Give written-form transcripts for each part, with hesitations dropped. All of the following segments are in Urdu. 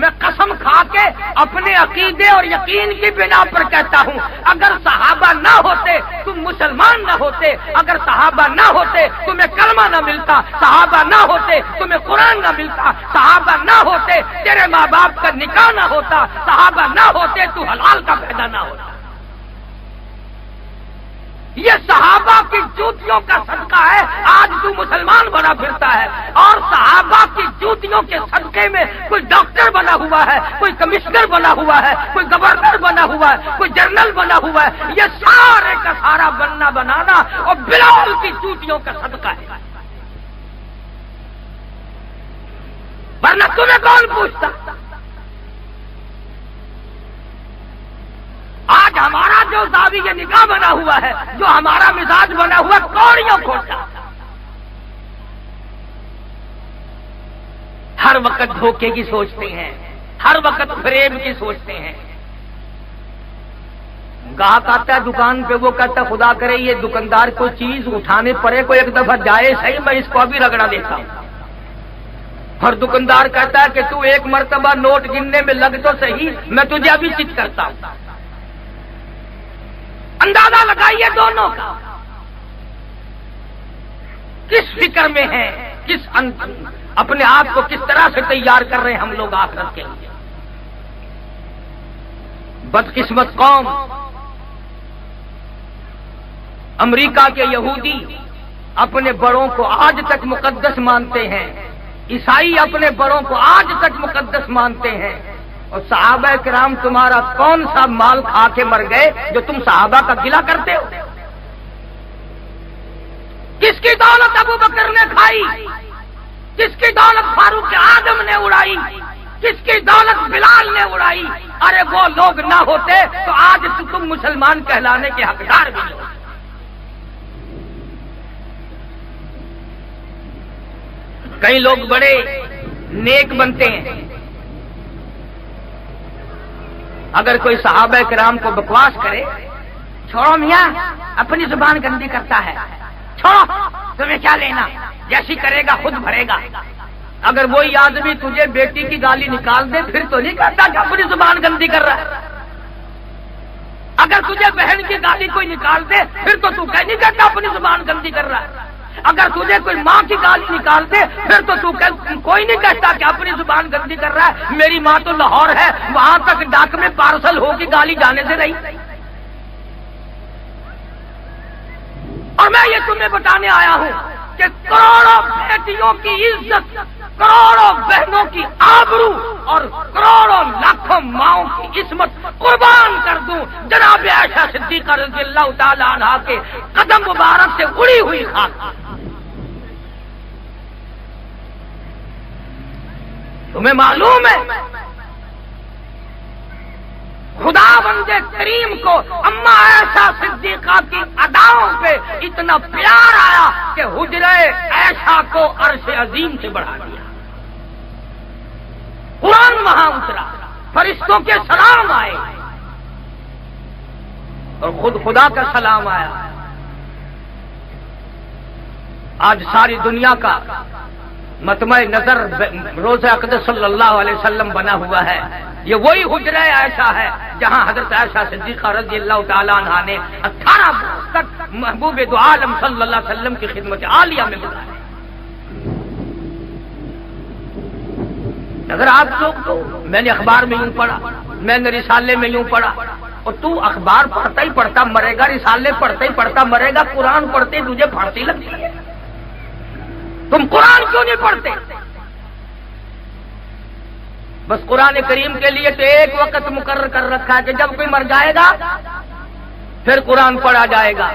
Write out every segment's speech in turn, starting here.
میں قسم کھا کے اپنے عقیدے اور یقین کی بنا پر کہتا ہوں، اگر صحابہ نہ ہوتے تم مسلمان نہ ہوتے، اگر صحابہ نہ ہوتے تمہیں کلمہ نہ ملتا، صحابہ نہ ہوتے تمہیں قرآن نہ ملتا، صحابہ نہ ہوتے تیرے ماں باپ کا نکاح نہ ہوتا، صحابہ نہ ہوتے تو حلال کا پیدا نہ ہوتا۔ یہ صحابہ کی جوتیوں کا صدقہ ہے آج تو مسلمان بنا پھرتا ہے، اور صحابہ کی جوتیوں کے صدقے میں کوئی ڈاکٹر بنا ہوا ہے، کوئی کمشنر بنا ہوا ہے، کوئی گورنر بنا ہوا ہے، کوئی جنرل بنا ہوا ہے، یہ سارے کا سارا بنانا اور بلال کی جوتیوں کا صدقہ ہے، ورنہ تمہیں کون پوچھتا؟ آج ہمارا جو زاویہ نگاہ بنا ہوا ہے، جو ہمارا مزاج بنا ہوا، کوڑیوں کھوٹا، ہر وقت دھوکے کی سوچتے ہیں، ہر وقت فریب کی سوچتے ہیں۔ گاہک آتا ہے دکان پہ، وہ کہتا ہے خدا کرے یہ دکاندار کو چیز اٹھانے پڑے، کوئی ایک دفعہ جائے صحیح، میں اس کو ابھی رگڑا دیتا ہوں۔ اور دکاندار کہتا ہے کہ تو ایک مرتبہ نوٹ گننے میں لگ تو صحیح، میں تجھے ابھی چت کرتا ہوں۔ اندازہ لگائیے دونوں کا کس فکر میں ہے، کس اپنے آپ کو کس طرح سے تیار کر رہے ہیں ہم لوگ آخرت کے لیے۔ بدقسمت قوم، امریکہ کے یہودی اپنے بڑوں کو آج تک مقدس مانتے ہیں، عیسائی اپنے بڑوں کو آج تک مقدس مانتے ہیں، اور صحابہ کرام تمہارا کون سا مال کھا کے مر گئے جو تم صحابہ کا گلہ کرتے ہو؟ کس کی دولت ابو بکر نے کھائی؟ کس کی دولت فاروق اعظم نے اڑائی؟ کس کی دولت بلال نے اڑائی؟ ارے وہ لوگ نہ ہوتے تو آج تم مسلمان کہلانے کے حقدار بھی ہو۔ کئی لوگ بڑے نیک بنتے ہیں، اگر کوئی صحابہ کرام کو بکواس کرے، چھوڑو میاں اپنی زبان گندی کرتا ہے، چھوڑو تمہیں کیا لینا، جیسی کرے گا خود بھرے گا۔ اگر وہی آدمی تجھے بیٹی کی گالی نکال دے پھر تو نہیں کہتا کہ اپنی زبان گندی کر رہا ہے۔ اگر تجھے بہن کی گالی کوئی نکال دے پھر تو نہیں کہتا اپنی زبان گندی کر رہا ہے۔ اگر تجھے کوئی ماں کی گالی نکال دے پھر تو کوئی نہیں کہتا کہ اپنی زبان گندی کر رہا ہے۔ میری ماں تو لاہور ہے، وہاں تک ڈاک میں پارسل ہو کے گالی جانے سے نہیں۔ اور میں یہ تمہیں بتانے آیا ہوں کہ کروڑوں بیٹیوں کی عزت، کروڑوں بہنوں کی آبرو اور کروڑوں لاکھوں ماؤں کی عصمت قربان کر دوں جناب عائشہ صدیقہ رضی اللہ تعالی عنہا کے قدم مبارک سے اڑی ہوئی خاک۔ تمہیں معلوم ہے خدا بند کریم کو اما عائشہ صدیقہ کی اداؤں پہ اتنا پیار آیا کہ حجرہ عائشہ کو عرش عظیم سے بڑھا دیا۔ قرآن وہاں اترا، فرشتوں کے سلام آئے اور خود خدا کا سلام آیا۔ آج ساری دنیا کا مطمع نظر روضہ اقدس صلی اللہ علیہ وسلم بنا ہوا ہے۔ یہ وہی حجرہ عائشہ ہے جہاں حضرت عائشہ صدیقہ رضی اللہ تعالی عنہا نے 18 برس تک محبوب دو عالم صلی اللہ علیہ وسلم کی خدمت عالیہ میں گزارے۔ اگر آپ لوگ تو میں نے اخبار میں یوں پڑھا، میں نے رسالے میں یوں پڑھا، اور تو اخبار پڑھتا ہی پڑھتا مرے گا، رسالے پڑھتا ہی پڑھتا مرے گا، قرآن پڑھتے تجھے پھانسی لگتی ہے۔ تم قرآن کیوں نہیں پڑھتے؟ بس قرآن کریم کے لیے تو ایک وقت مقرر کر رکھا ہے کہ جب کوئی مر جائے گا پھر قرآن پڑھا جائے گا۔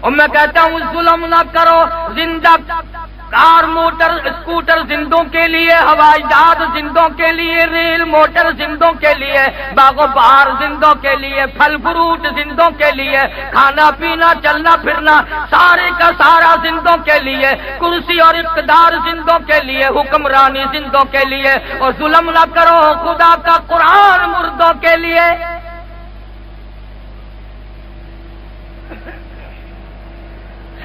اور میں کہتا ہوں ظلم نہ کرو، زندہ کار موٹر اسکوٹر زندوں کے لیے، ہوائی جہاز زندوں کے لیے، ریل موٹر زندوں کے لیے، باغ و بہار زندوں کے لیے، پھل فروٹ زندوں کے لیے، کھانا پینا چلنا پھرنا سارے کا سارا زندوں کے لیے، کرسی اور اقتدار زندوں کے لیے، حکمرانی زندوں کے لیے، اور ظلم نہ کرو خدا کا قرآن مردوں کے لیے۔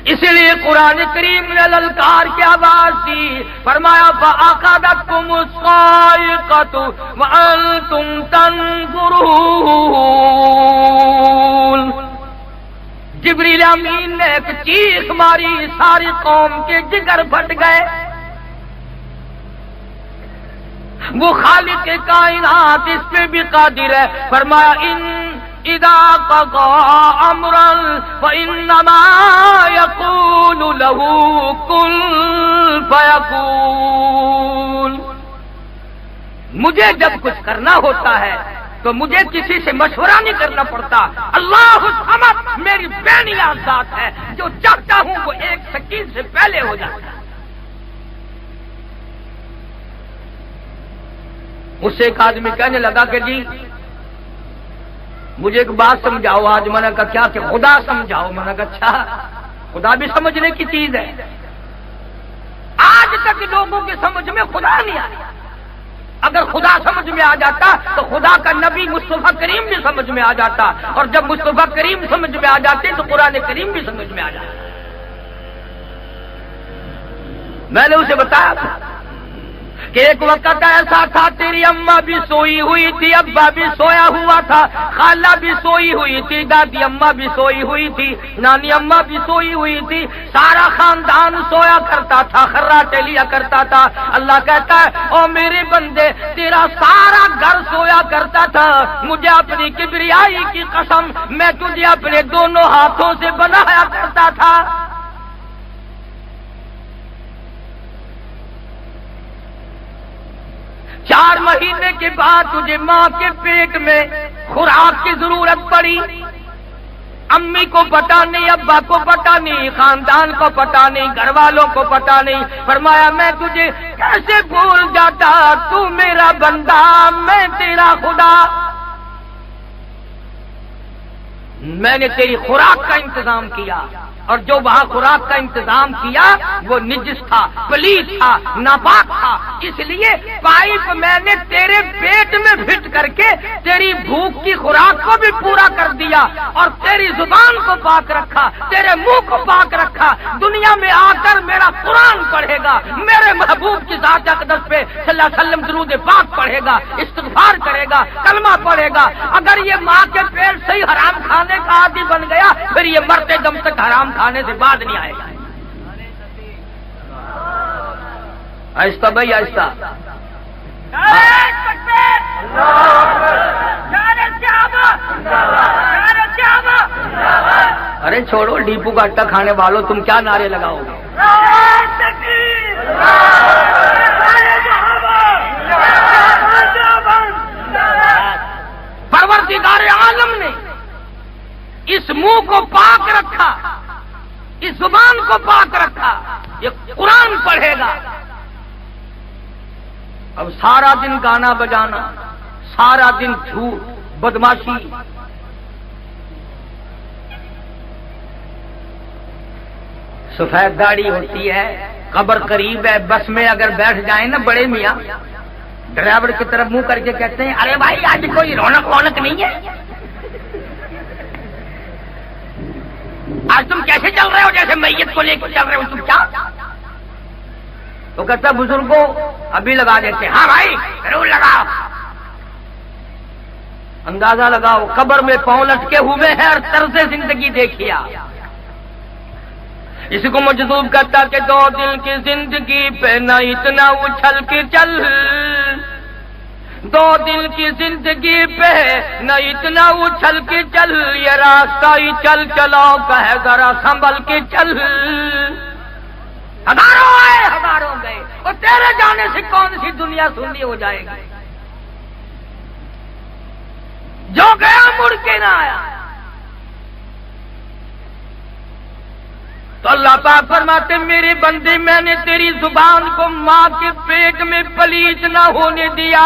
اس لیے قرآن کریم نے للکار کی آواز دی، فرمایا فَأَخَذَتْكُمُ الصَّاعِقَةُ وَأَنْتُمْ تَنظُرُونَ۔ جبریل امین نے ایک چیخ ماری، ساری قوم کے جگر پھٹ گئے۔ وہ خالق کائنات اس پہ بھی قادر ہے، فرمایا اذا قضى امرا فانما يقول له كن فيكون۔ مجھے جب کچھ کرنا ہوتا ہے تو مجھے کسی سے مشورہ نہیں کرنا پڑتا۔ اللہ الصمد میری بے نیاز ذات ہے، جو چاہتا ہوں وہ ایک سکین سے پہلے ہو جاتا ہے۔ اس سے ایک آدمی کہنے لگا کہ جی مجھے ایک بات سمجھاؤ۔ آج میں نے کہا کیا؟ کہ خدا سمجھاؤ۔ میں نے کہا اچھا، خدا بھی سمجھنے کی چیز ہے۔ آج تک لوگوں کی سمجھ میں خدا نہیں آیا۔ اگر خدا سمجھ میں آ جاتا تو خدا کا نبی مصطفیٰ کریم بھی سمجھ میں آ جاتا، اور جب مصطفیٰ کریم سمجھ میں آ جاتے تو قرآن کریم بھی سمجھ میں آ جاتا۔ میں نے اسے بتایا تھا کہ ایک وقت ایسا تھا تیری اماں بھی سوئی ہوئی تھی، ابا بھی سویا ہوا تھا، خالہ بھی سوئی ہوئی تھی، دادی اماں بھی سوئی ہوئی تھی، نانی اماں بھی سوئی ہوئی تھی، سارا خاندان سویا کرتا تھا، خراٹے لیا کرتا تھا۔ اللہ کہتا ہے او میرے بندے تیرا سارا گھر سویا کرتا تھا، مجھے اپنی کبریائی کی قسم میں تجھے اپنے دونوں ہاتھوں سے بنایا کرتا تھا۔ چار مہینے کے بعد تجھے ماں کے پیٹ میں خوراک کی ضرورت پڑی، امی کو پتا نہیں، ابا کو پتا نہیں، خاندان کو پتا نہیں، گھر والوں کو پتا نہیں۔ فرمایا میں تجھے کیسے بھول جاتا، تو میرا بندہ میں تیرا خدا۔ میں نے تیری خوراک کا انتظام کیا، اور جو وہاں خوراک کا انتظام کیا وہ نجس تھا، پلیت تھا، ناپاک تھا، اس لیے پائپ میں نے تیرے پیٹ میں فٹ کر کے تیری بھوک کی خوراک کو بھی پورا کر دیا، اور تیری زبان کو پاک رکھا، تیرے منہ کو پاک رکھا۔ دنیا میں آ کر میرا قرآن پڑھے گا، میرے محبوب کی ذات اقدس پہ صلی اللہ علیہ وسلم درود پاک پڑھے گا، استغفار کرے گا، کلمہ پڑھے گا۔ اگر یہ ماں کے پیٹ سے ہی حرام کھانے کا عادی بن گیا پھر یہ مرتے دم تک حرام کھانے سے بعد نہیں آئے گا۔ آہستہ بھائی آہستہ۔ ارے چھوڑو ڈیپو کا اٹا کھانے والوں، تم کیا نعرے لگاؤ گے؟ پروردگار عالم نے اس منہ کو پاک رکھا، اس زبان کو پاک رکھا، یہ قرآن پڑھے گا۔ اب سارا دن گانا بجانا، سارا دن جھوٹ، بدماشی، سفید داڑھی ہوتی ہے، قبر قریب ہے، بس میں اگر بیٹھ جائیں نا بڑے میاں، ڈرائیور کی طرف منہ کر کے کہتے ہیں ارے بھائی آج کوئی رونق نہیں ہے، آج تم کیسے چل رہے ہو جیسے میت کو لے کے چل رہے ہو، تم کیا؟ تو کہتا بزرگوں ابھی لگا دیتے، ہاں بھائی ضرور لگاؤ، اندازہ لگاؤ قبر میں پاؤں لٹکے ہوئے ہیں اور طرز زندگی دیکھیا۔ اس کو مجذوب کرتا کہ 2 دل کی زندگی پہ نہ اتنا اچھل کے چل، 2 دل کی زندگی پہ نہ اتنا اچھل کے چل، یہ راستہ ہی چل چلاؤ کہے ذرا سنبھل کے چل۔ ہزاروں آئے ہزاروں گئے، اور تیرے جانے سے کون سی دنیا سنی ہو جائے گی؟ جو گیا مڑ کے نہ آیا۔ تو اللہ پاک فرماتے میرے بندے میں نے تیری زبان کو ماں کے پیٹ میں پلیت نہ ہونے دیا،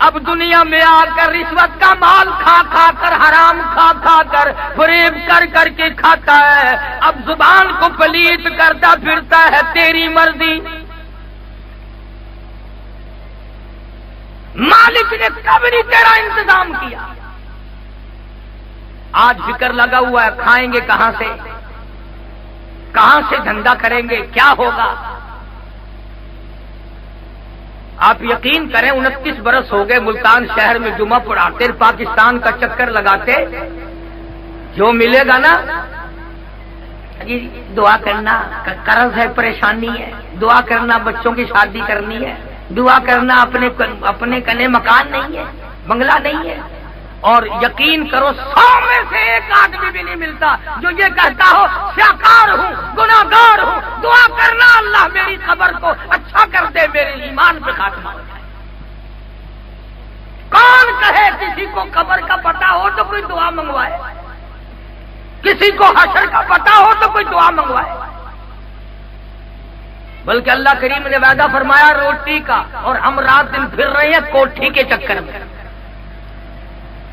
اب دنیا میں آ کر رشوت کا مال کھا کھا کر، حرام کھا کھا کر، فریب کر کر کے کھاتا ہے، اب زبان کو پلیت کرتا پھرتا ہے، تیری مرضی۔ مالک نے کب نہیں تیرا انتظام کیا؟ آج فکر لگا ہوا ہے کھائیں گے کہاں سے، کہاں سے دھندا کریں گے، کیا ہوگا؟ آپ یقین کریں 29 برس ہو گئے ملتان شہر میں جمعہ پڑھاتے، پاکستان کا چکر لگاتے، جو ملے گا نا جی دعا کرنا، قرض ہے، پریشانی ہے، دعا کرنا بچوں کی شادی کرنی ہے، دعا کرنا اپنے کنے مکان نہیں ہے، بنگلہ نہیں ہے، اور یقین کرو 100 میں سے ایک آدمی بھی نہیں ملتا جو یہ کہتا ہو سیاکار ہوں، گناہگار ہوں، دعا کرنا اللہ میری قبر کو اچھا کر دے، میرے ایمان پہ خاتمہ ہو جائے۔ کون کہے کسی کو قبر کا پتہ ہو تو کوئی دعا منگوائے، کسی کو حشر کا پتہ ہو تو کوئی دعا منگوائے؟ بلکہ اللہ کریم نے وعدہ فرمایا روٹی کا، اور ہم رات دن پھر رہے ہیں کوٹھی کے چکر میں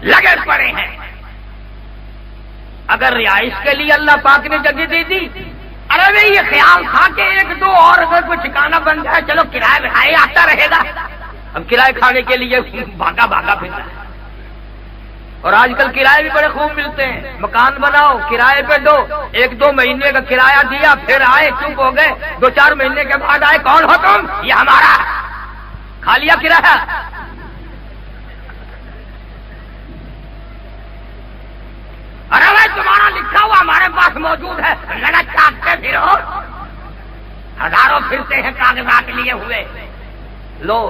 لگے پڑے ہیں۔ اگر رہائش کے لیے اللہ پاک نے جگہ دے دی، ارے بھائی یہ خیال تھا کہ ایک دو اور اگر کوئی ٹھکانا بن جائے چلو کرایہ بھائی آتا رہے گا، اب کرایہ کھانے کے لیے بھاگا پھرتا ہے۔ اور آج کل کرایے بھی بڑے خوب ملتے ہیں، مکان بناؤ کرایے پہ دو، 1-2 مہینے کا کرایہ دیا، پھر آئے چپ ہو گئے، 2-4 مہینے کے بعد آئے کون ہو تم؟ یہ ہمارا، کھا لیا کرایہ۔ ارے بھائی تمہارا لکھا ہوا ہمارے پاس موجود ہے، لڑا چاٹتے پھرو، ہزاروں پھرتے ہیں کاغذات لیے ہوئے، لو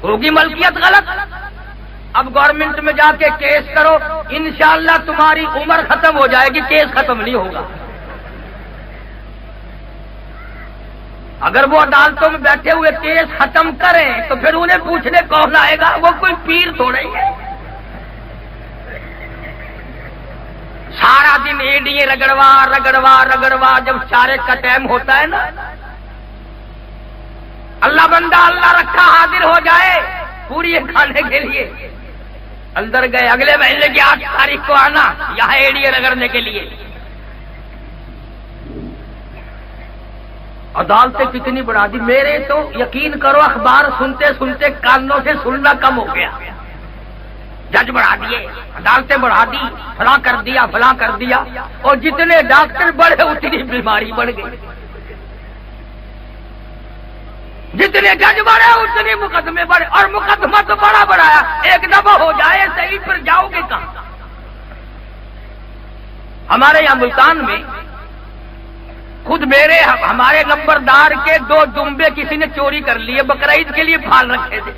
ہوگی ملکیت غلط، اب گورنمنٹ میں جا کے کیس کرو، انشاءاللہ تمہاری عمر ختم ہو جائے گی، کیس ختم نہیں ہوگا۔ اگر وہ عدالتوں میں بیٹھے ہوئے کیس ختم کریں تو پھر انہیں پوچھنے کون آئے گا؟ وہ کوئی پیر تھوڑے ہی ہے۔ سارا دن ایڈیے رگڑوا، جب چارے کا ٹائم ہوتا ہے نا، اللہ بندہ اللہ رکھا حاضر ہو جائے پوری کھانے کے لیے، اندر گئے اگلے مہینے کی 8 تاریخ کو آنا یہاں ایڈیے رگڑنے کے لیے۔ عدالتیں کتنی بڑھا دی، میرے تو یقین کرو اخبار سنتے سنتے کانوں سے سننا کم ہو گیا۔ جج بڑھا دیے، عدالتیں بڑھا دی، فلاں کر دیا، اور جتنے ڈاکٹر بڑھے اتنی بیماری بڑھ گئی، جتنے جج بڑھے اتنے مقدمے بڑھے، اور مقدمہ تو بڑا بڑھایا، ایک دفعہ ہو جائے صحیح پھر جاؤ گے کہاں؟ ہمارے یہاں ملتان میں خود ہمارے نمبردار کے 2 دمبے کسی نے چوری کر لیے، بقرعید کے لیے پھال رکھے تھے،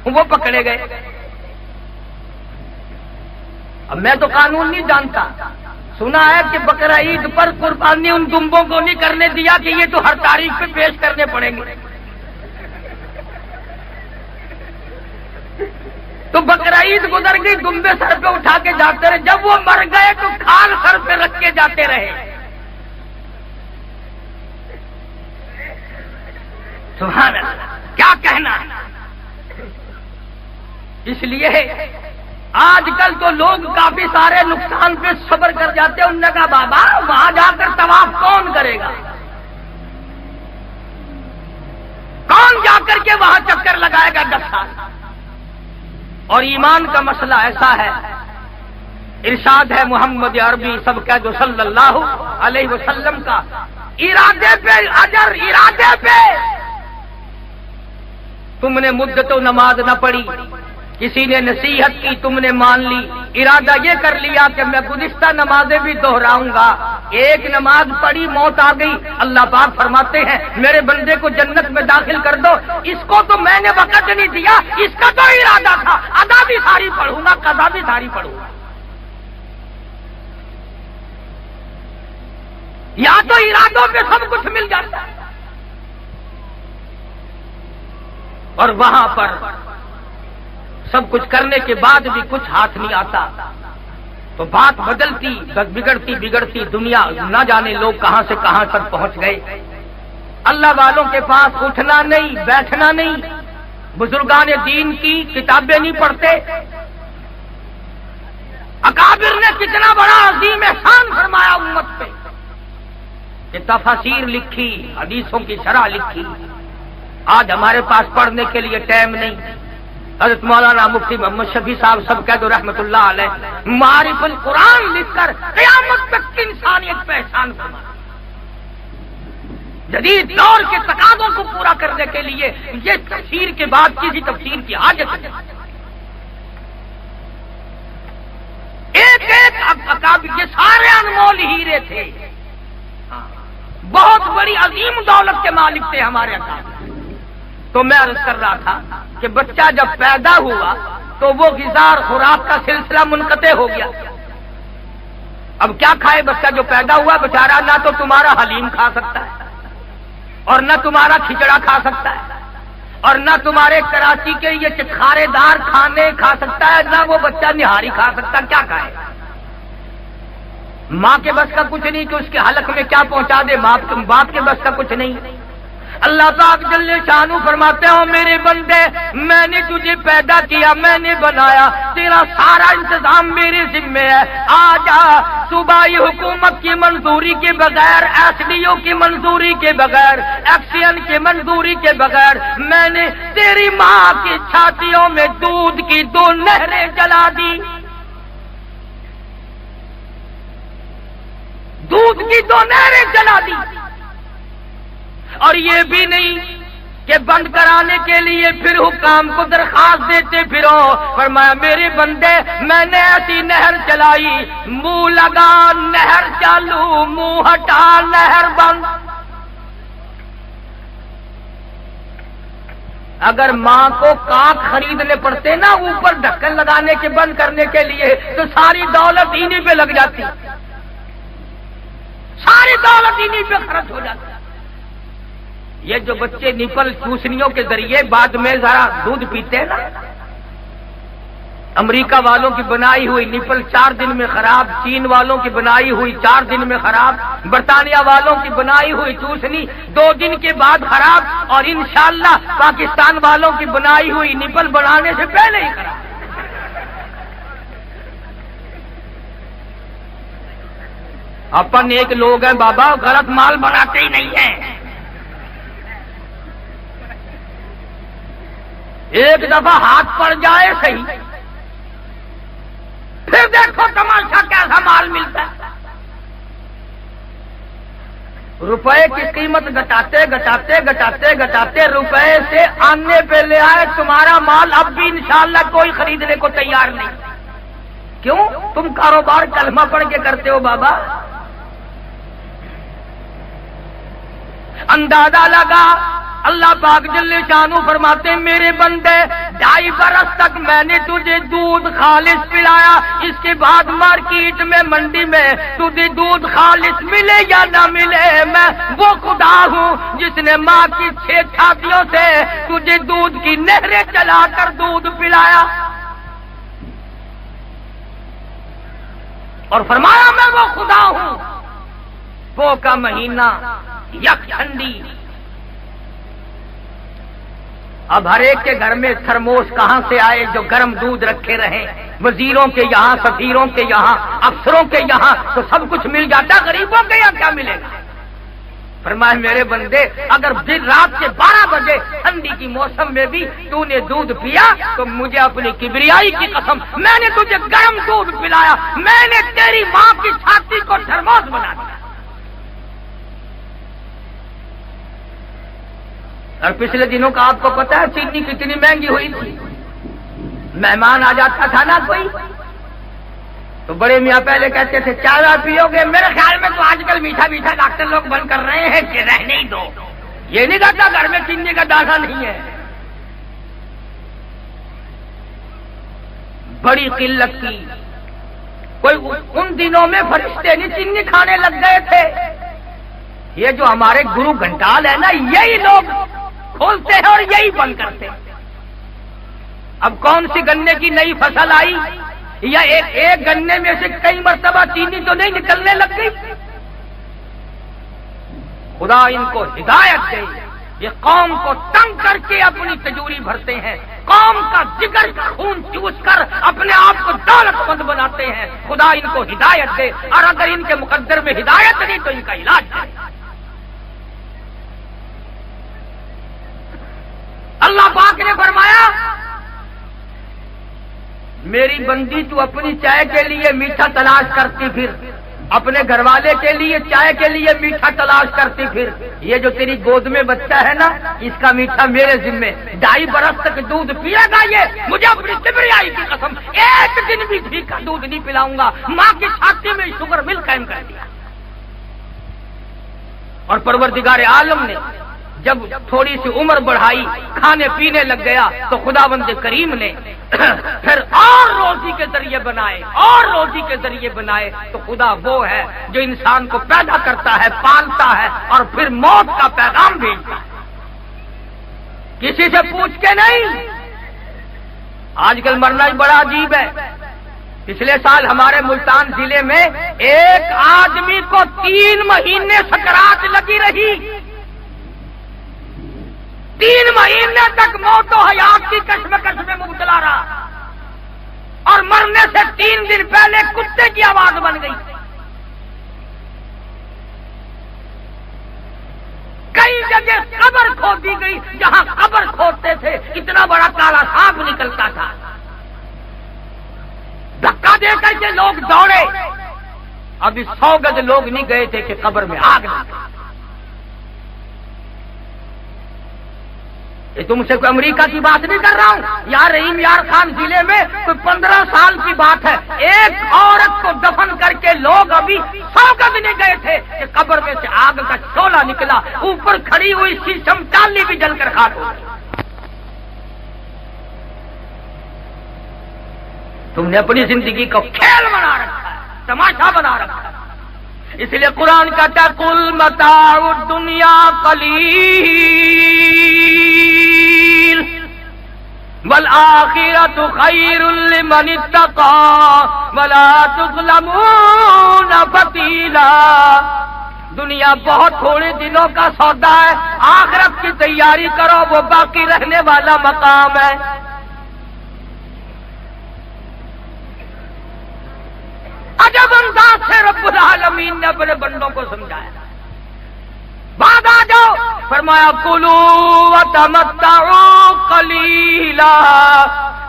وہ پکڑے گئے۔ اب میں تو قانون نہیں جانتا، سنا ہے کہ بقرعید پر قربانی ان دمبوں کو نہیں کرنے دیا کہ یہ تو ہر تاریخ پہ پیش کرنے پڑیں گے، تو بقرعید گزر گئی، دمبے سر پہ اٹھا کے جاتے رہے، جب وہ مر گئے تو کھال سر پہ رکھ کے جاتے رہے۔ سبحان اللہ، کیا کہنا ہے۔ اس لیے آج کل تو لوگ کافی سارے نقصان پہ صبر کر جاتے ہیں، انہوں نے کہا بابا وہاں جا کر طواف کون کرے گا، کون جا کر کے وہاں چکر لگائے گا 10 سال۔ اور ایمان کا مسئلہ ایسا ہے، ارشاد ہے محمد عربی سب کہہ دو صلی اللہ علیہ وسلم کا، ارادے پہ اجر، ارادے پہ۔ تم نے مدت و نماز نہ پڑھی، کسی نے نصیحت کی تم نے مان لی، ارادہ یہ کر لیا کہ میں گزشتہ نمازیں بھی دہراؤں گا، ایک نماز پڑھی موت آ گئی، اللہ پاک فرماتے ہیں میرے بندے کو جنت میں داخل کر دو، اس کو تو میں نے وقت نہیں دیا، اس کا تو ارادہ تھا ادا بھی ساری پڑھوں گا، قضا بھی ساری پڑھوں گا۔ یا تو ارادوں پہ سب کچھ مل جاتا ہے، اور وہاں پر سب کچھ کرنے کے بعد بھی کچھ ہاتھ نہیں آتا، تو بات بدلتی بگڑتی دنیا نہ جانے لوگ کہاں سے کہاں تک پہنچ گئے۔ اللہ والوں کے پاس اٹھنا نہیں، بیٹھنا نہیں، بزرگان دین کی کتابیں نہیں پڑھتے۔ اکابر نے کتنا بڑا عظیم احسان فرمایا امت پہ، کہ تفاسیر لکھی، حدیثوں کی شرح لکھی، آج ہمارے پاس پڑھنے کے لیے ٹائم نہیں۔ حضرت مولانا مفتی محمد شفیع صاحب سب کہہ دو رحمت اللہ علیہ، معارف القرآن لکھ کر قیامت تک کی انسانیت پہ احسان فرمایا۔ جدید دور کے تقاضوں کو پورا کرنے کے لیے یہ تفسیر کے بعد کسی تفسیر کی حاجت ہے۔ ایک ایک اکابر یہ سارے انمول ہیرے تھے، بہت بڑی عظیم دولت کے مالک تھے ہمارے اکابر۔ تو میں عرض کر رہا تھا کہ بچہ جب پیدا ہوا تو وہ غذا اور خوراک کا سلسلہ منقطع ہو گیا۔ اب کیا کھائے بچہ جو پیدا ہوا بیچارہ؟ نہ تو تمہارا حلیم کھا سکتا ہے اور نہ تمہارا کھچڑا کھا سکتا ہے اور نہ تمہارے کراچی کے یہ چٹخارے دار کھانے کھا سکتا ہے، نہ وہ بچہ نہاری کھا سکتا۔ کیا کھائے؟ ماں کے بس کا کچھ نہیں کہ اس کے حلق میں کیا پہنچا دے، باپ کے بس کا کچھ نہیں۔ اللہ پاک جل شانو فرماتے ہو میرے بندے میں نے تجھے پیدا کیا، میں نے بنایا، تیرا سارا انتظام میرے ذمے ہے۔ آجا صوبائی حکومت کی منظوری کے بغیر، ایس ڈی او کی منظوری کے بغیر، ایکسین کی منظوری کے بغیر میں نے تیری ماں کی چھاتیوں میں دودھ کی 2 نہریں جلا دی، دودھ کی 2 نہریں جلا دی۔ اور یہ بھی نہیں کہ بند کرانے کے لیے پھر حکام کو درخواست دیتے پھرو، فرمایا میرے بندے میں نے ایسی نہر چلائی، منہ لگا نہر چالو، منہ ہٹا نہر بند۔ اگر ماں کو کاک خریدنے پڑتے نا اوپر ڈھکن لگانے کے بند کرنے کے لیے تو ساری دولت انہی پہ لگ جاتی، ساری دولت انہی پہ خرچ ہو جاتی۔ یہ جو بچے نپل چوسنیوں کے ذریعے بعد میں ذرا دودھ پیتے ہیں نا، امریکہ والوں کی بنائی ہوئی نپل 4 دن میں خراب، چین والوں کی بنائی ہوئی 4 دن میں خراب، برطانیہ والوں کی بنائی ہوئی چوسنی 2 دن کے بعد خراب، اور انشاءاللہ پاکستان والوں کی بنائی ہوئی نپل بنانے سے پہلے ہی خراب۔ اپن ایک لوگ ہیں بابا غلط مال بناتے ہی نہیں ہیں۔ ایک دفعہ ہاتھ پڑ جائے صحیح، پھر دیکھو تماشا کیسا مال ملتا ہے۔ روپے کی قیمت گھٹاتے گھٹاتے گھٹاتے گھٹاتے روپے سے آنے پہ لے آئے، تمہارا مال اب بھی انشاءاللہ کوئی خریدنے کو تیار نہیں۔ کیوں؟ تم کاروبار کلمہ پڑھ کے کرتے ہو بابا۔ اندازہ لگا، اللہ پاک جل شانو فرماتے ہیں میرے بندے 2.5 برس تک میں نے تجھے دودھ خالص پلایا، اس کے بعد مارکیٹ میں منڈی میں تجھے دودھ خالص ملے یا نہ ملے، میں وہ خدا ہوں جس نے ماں کی 6 چھاتیوں سے تجھے دودھ کی نہریں چلا کر دودھ پلایا۔ اور فرمایا میں وہ خدا ہوں، وہ کا مہینہ یک ٹھنڈی۔ اب ہر ایک کے گھر میں تھرموس کہاں سے آئے جو گرم دودھ رکھے رہے، وزیروں کے یہاں، سفیروں کے یہاں، افسروں کے یہاں تو سب کچھ مل جاتا، غریبوں کے یہاں کیا ملے گا؟ فرمایا میرے بندے اگر دن رات کے 12 بجے ٹھنڈی کی موسم میں بھی تو نے دودھ پیا تو مجھے اپنی کبریائی کی قسم میں نے تجھے گرم دودھ پلایا، میں نے تیری ماں کی چھاتی کو تھرموس بنا دیا۔ اور پچھلے دنوں کا آپ کو پتا ہے چینی کتنی مہنگی ہوئی تھی؟ مہمان آ جاتا تھا نا کوئی تو بڑے میاں پہلے کہتے تھے چائے پیو گے؟ میرے خیال میں تو آج کل میٹھا میٹھا ڈاکٹر لوگ بند کر رہے ہیں کہ رہنے ہی دو، یہ نہیں کہتا گھر میں چینی کا دانہ نہیں ہے۔ بڑی قلت کی، کوئی ان دنوں میں فرشتے نہیں چینی کھانے لگ گئے تھے۔ یہ جو ہمارے گرو گھنٹال ہے نا یہی لوگ کھولتے ہیں اور یہی بند کرتے ہیں۔ اب کون سی گنے کی نئی فصل آئی یا ایک گنے میں سے کئی مرتبہ چینی تو نہیں نکلنے لگ گئی؟ خدا ان کو ہدایت دے، یہ قوم کو تنگ کر کے اپنی تجوری بھرتے ہیں، قوم کا جگر کا خون چوس کر اپنے آپ کو دولت مند بناتے ہیں۔ خدا ان کو ہدایت دے، اور اگر ان کے مقدر میں ہدایت نہیں تو ان کا علاج دے۔ اللہ پاک نے فرمایا میری بندی تو اپنی چائے کے لیے میٹھا تلاش کرتی پھر اپنے گھر والے کے لیے چائے کے لیے میٹھا تلاش کرتی، پھر یہ جو تیری گود میں بچہ ہے نا، اس کا میٹھا میرے ذمے، 2.5 برس تک دودھ پیے گا یہ، مجھے اپنی کبریائی کی قسم ایک دن بھی گھی کا دودھ نہیں پلاؤں گا۔ ماں کی چھاتی میں شوگر مل قائم کر دیا۔ اور پروردگار عالم نے جب تھوڑی سی عمر بڑھائی، کھانے پینے لگ گیا، تو خداوند کریم نے پھر اور روزی کے ذریعے بنائے، اور روزی کے ذریعے بنائے۔ تو خدا وہ ہے جو انسان کو پیدا کرتا ہے، پالتا ہے، اور پھر موت کا پیغام بھیجتا ہے، کسی سے پوچھ کے نہیں۔ آج کل مرنا ہی بڑا عجیب ہے۔ پچھلے سال ہمارے ملتان ضلع میں ایک آدمی کو 3 مہینے سکرات لگی رہی، 3 مہینے تک موت و حیات کی کشمکش میں مبتلا رہا، اور مرنے سے 3 دن پہلے کتے کی آواز بن گئی۔ کئی جگہ قبر کھودی گئی، جہاں قبر کھودتے تھے اتنا بڑا کالا سانپ نکلتا تھا۔ دھکا دے کر کے لوگ دوڑے، ابھی 100 گز لوگ نہیں گئے تھے کہ قبر میں آگ لگ گئی۔ یہ تم سے کوئی امریکہ کی بات نہیں کر رہا ہوں، یار رحیم یار خان ضلع میں کوئی 15 سال کی بات ہے، ایک عورت کو دفن کر کے لوگ ابھی 100 گز نہیں گئے تھے کہ قبر میں سے آگ کا شعلہ نکلا، اوپر کھڑی ہوئی شیشم ٹالی بھی جل کر خاک ہو گئی۔ تم نے اپنی زندگی کو کھیل بنا رکھا ہے، تماشا بنا رکھا ہے۔ اس لیے قرآن کہتا ہے قل متاع الدنیا قلیل والآخرۃ خیر لمن اتقى ولا تظلمون فتیلا۔ دنیا بہت تھوڑے دنوں کا سودا ہے، آخرت کی تیاری کرو، وہ باقی رہنے والا مقام ہے۔ عجب انداز سے رب العالمین نے اپنے بندوں کو سمجھایا۔ بعد آ جاؤ، فرمایا کلوا وتمتعوا قلیلا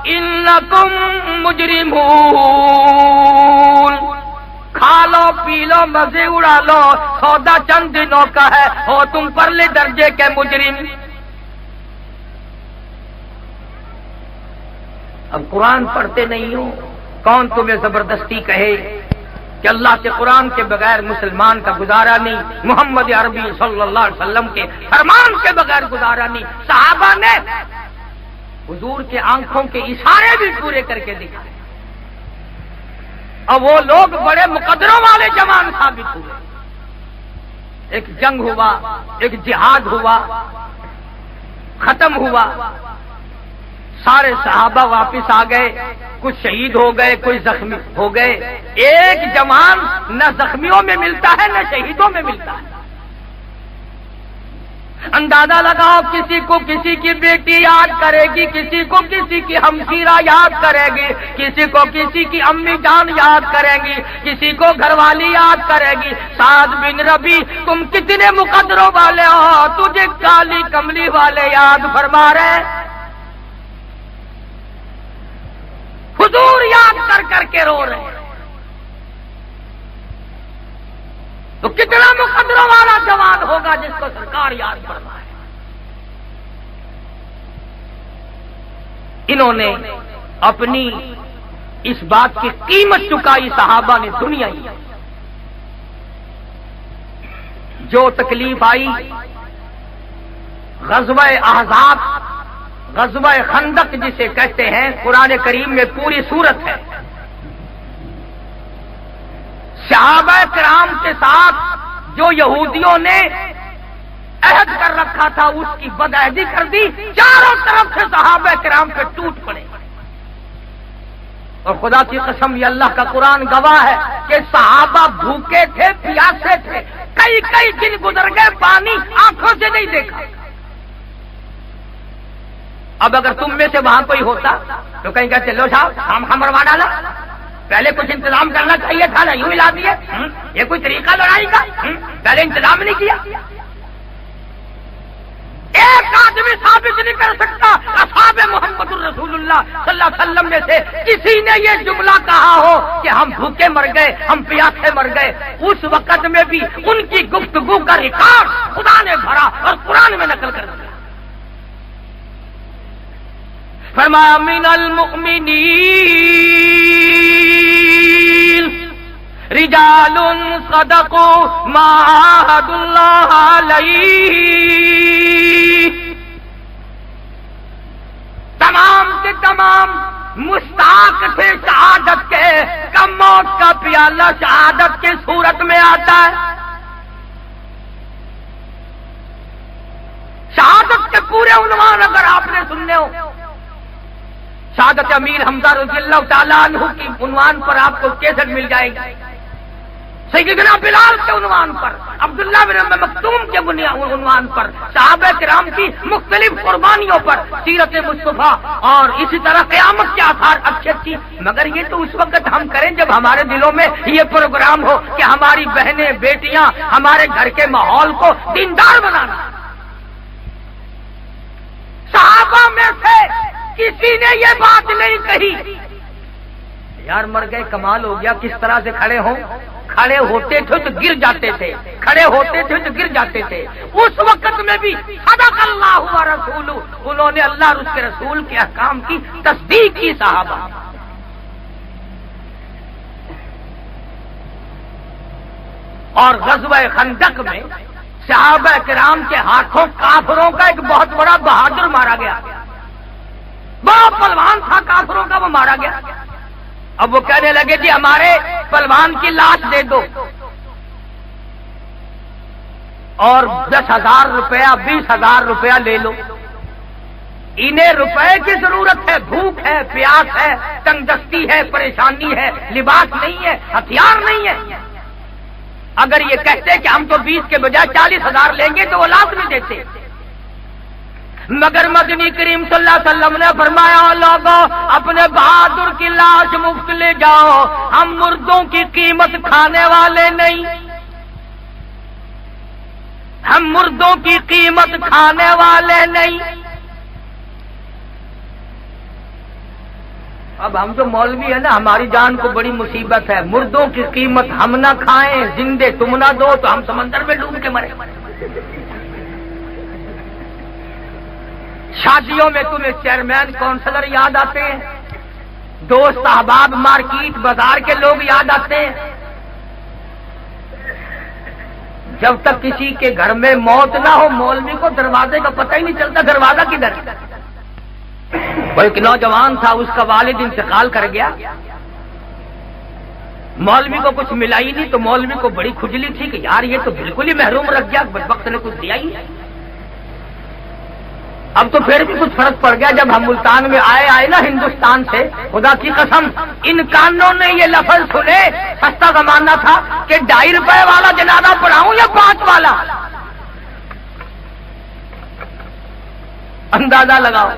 انکم مجرمون۔ کھا لو پی لو مزے اڑا لو، سودا چند دنوں کا ہے، ہو تم پرلے درجے کے مجرم۔ اب قرآن پڑھتے نہیں ہو، کون تمہیں زبردستی کہے کہ اللہ کے قرآن کے بغیر مسلمان کا گزارا نہیں، محمد عربی صلی اللہ علیہ وسلم کے فرمان کے بغیر گزارا نہیں۔ صحابہ نے حضور کے آنکھوں کے اشارے بھی پورے کر کے دکھائے، اور وہ لوگ بڑے مقدروں والے جوان ثابت ہوئے۔ ایک جنگ ہوا، ایک جہاد ہوا، ختم ہوا، سارے صحابہ واپس آ گئے، کچھ شہید ہو گئے، کوئی زخمی ہو گئے۔ ایک جوان نہ زخمیوں میں ملتا ہے نہ شہیدوں میں ملتا ہے۔ اندازہ لگاؤ، کسی کو کسی کی بیٹی یاد کرے گی، کسی کو کسی کی ہمشیرہ یاد کرے گی، کسی کو کسی کی امی جان یاد کرے گی، کسی کو گھر والی یاد کرے گی۔ سعد بن ربی تم کتنے مقدروں والے ہو، تجھے کالی کملی والے یاد فرما رہے، حضور یاد کر کر کے رو رہے ہیں۔ تو کتنا مقدروں والا جوان ہوگا جس کو سرکار یاد فرمائے۔ انہوں نے اپنی اس بات کی قیمت چکائی، صحابہ نے دنیا ہی۔ جو تکلیف آئی، غزوہ احزاب، غزوہ خندق جسے کہتے ہیں، قرآن کریم میں پوری سورت ہے۔ صحابہ کرام کے ساتھ جو یہودیوں نے عہد کر رکھا تھا اس کی بدعہدی کر دی، چاروں طرف سے صحابہ کرام پہ ٹوٹ پڑے۔ اور خدا کی قسم یہ اللہ کا قرآن گواہ ہے کہ صحابہ بھوکے تھے، پیاسے تھے، کئی کئی دن گزر گئے، پانی آنکھوں سے نہیں دیکھا۔ اب اگر تم میں سے وہاں کوئی ہوتا تو کہیں گے چلو صاحب ہم مروا ڈالا، پہلے کچھ انتظام کرنا چاہیے تھا نا، یوں ہی لا دیے، یہ کوئی طریقہ لڑائی کا؟ پہلے انتظام نہیں کیا۔ ایک آدمی ثابت نہیں کر سکتا اصحاب محمد الرسول اللہ صلی اللہ علیہ وسلم میں سے کسی نے یہ جملہ کہا ہو کہ ہم بھوکے مر گئے، ہم پیاسے مر گئے۔ اس وقت میں بھی ان کی گفتگو کا ریکارڈ خدا نے بھرا اور قرآن میں نقل کر دیا۔ فرمایا من المؤمنین رجال صدقوا ما عاهدوا اللہ علیہ، تمام کے تمام مستحق تھے شہادت کے، کم موت کا پیالہ شہادت کی صورت میں آتا ہے۔ شہادت کے پورے عنوان اگر آپ نے سننے ہو، شہادت امیر حمزہ رضی اللہ تعالیٰ عنہ کی عنوان پر آپ کو کیسٹ مل جائے گی، سیدنا بلال کے عنوان پر، عبداللہ بن ام مکتوم کے عنوان پر، صحابہ کرام کی مختلف قربانیوں پر، سیرت مصطفیٰ اور اسی طرح قیامت کے آثار اچھی اچھی۔ مگر یہ تو اس وقت ہم کریں جب ہمارے دلوں میں یہ پروگرام ہو کہ ہماری بہنیں بیٹیاں ہمارے گھر کے ماحول کو دیندار بنانا۔ صحابہ میں سے کسی نے یہ بات نہیں کہی یار مر گئے کمال ہو گیا، کس طرح سے کھڑے ہوں، کھڑے ہوتے تھے تو گر جاتے تھے، کھڑے ہوتے تھے تو گر جاتے تھے۔ اس وقت میں بھی صدق اللہ و رسولہ، انہوں نے اللہ اور اس کے رسول کے احکام کی تصدیق کی۔ صحابہ اور غزوہ خندق میں صحابہ کرام کے ہاتھوں کافروں کا ایک بہت بڑا بہادر مارا گیا، بڑا پہلوان تھا کافروں کا، وہ مارا گیا۔ اب وہ کہنے لگے کہ ہمارے پہلوان کی لاش دے دو اور 10,000 روپیہ 20,000 روپیہ لے لو۔ انہیں روپے کی ضرورت ہے، بھوک ہے، پیاس ہے، تنگ دستی ہے، پریشانی ہے، لباس نہیں ہے، ہتھیار نہیں ہے۔ اگر یہ کہتے کہ ہم تو 20 کے بجائے 40,000 لیں گے تو وہ لازمی دیتے، مگر مدنی کریم صلی اللہ علیہ وسلم نے فرمایا لوگوں اپنے بہادر کی لاش مفت لے جاؤ، ہم مردوں کی قیمت کھانے والے نہیں، ہم مردوں کی قیمت کھانے والے نہیں۔ اب ہم جو مولوی ہے نا، ہماری جان کو بڑی مصیبت ہے، مردوں کی قیمت ہم نہ کھائیں، زندے تم نہ دو تو ہم سمندر میں ڈوب کے مرے۔ شادیوں میں تمہیں چیئرمین کونسلر یاد آتے ہیں، دوست احباب مارکیٹ بازار کے لوگ یاد آتے ہیں۔ جب تک کسی کے گھر میں موت نہ ہو مولوی کو دروازے کا پتہ ہی نہیں چلتا دروازہ کدھر۔ ایک نوجوان تھا، اس کا والد انتقال کر گیا، مولوی کو کچھ ملا ہی نہیں، تو مولوی کو بڑی کھجلی تھی کہ یار یہ تو بالکل ہی محروم رکھ گیا، وقت نے کچھ دیا ہی نہیں۔ اب تو پھر بھی کچھ فرق پڑ گیا، جب ہم ملتان میں آئے نا ہندوستان سے، خدا کی قسم ان کانوں نے یہ لفظ سنے، سستا زمانہ تھا کہ 2.5 روپے والا جنازہ پڑھاؤں یا 5 والا، اندازہ لگاؤ۔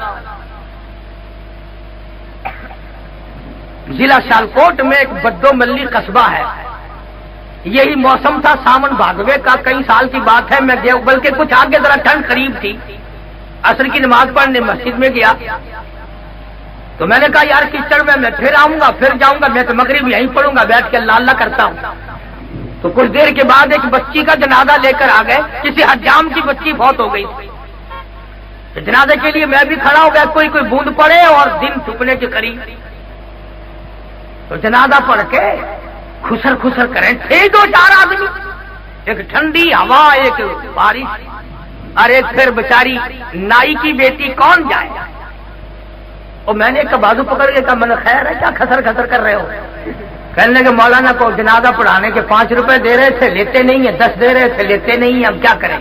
ضلع سیالکوٹ میں ایک بدو ملی قصبہ ہے، یہی موسم تھا ساون بھادوے کا، کئی سال کی بات ہے، میں گیا بلکہ کچھ آگے ذرا ٹھنڈ قریب تھی، عصر کی نماز پڑھنے مسجد میں گیا تو میں نے کہا یار کچڑ میں پھر آؤں گا، پھر جاؤں گا، میں تو مغرب یہیں پڑھوں گا، بیٹھ کے اللہ اللہ کرتا ہوں۔ تو کچھ دیر کے بعد ایک بچی کا جنازہ لے کر آ گئے، کسی حجام کی بچی فوت ہو گئی، جنازے کے لیے میں بھی کھڑا ہو گیا، کوئی بوند پڑے اور دن چھپنے کے قریب، تو جنازہ پڑھ کے خسر خسر کریں تھے 2-4 آدمی، ایک ٹھنڈی ہوا، ایک بارش، ارے پھر بیچاری نائی کی بیٹی کون جائے؟ اور میں نے ایک بازو پکڑ کے کہا میں نے خیر ہے کیا خسر خسر کر رہے ہو؟ کہنے لگے مولانا کو جنازہ پڑھانے کے 5 روپے دے رہے تھے لیتے نہیں ہیں، 10 دے رہے تھے لیتے نہیں ہیں، ہم کیا کریں؟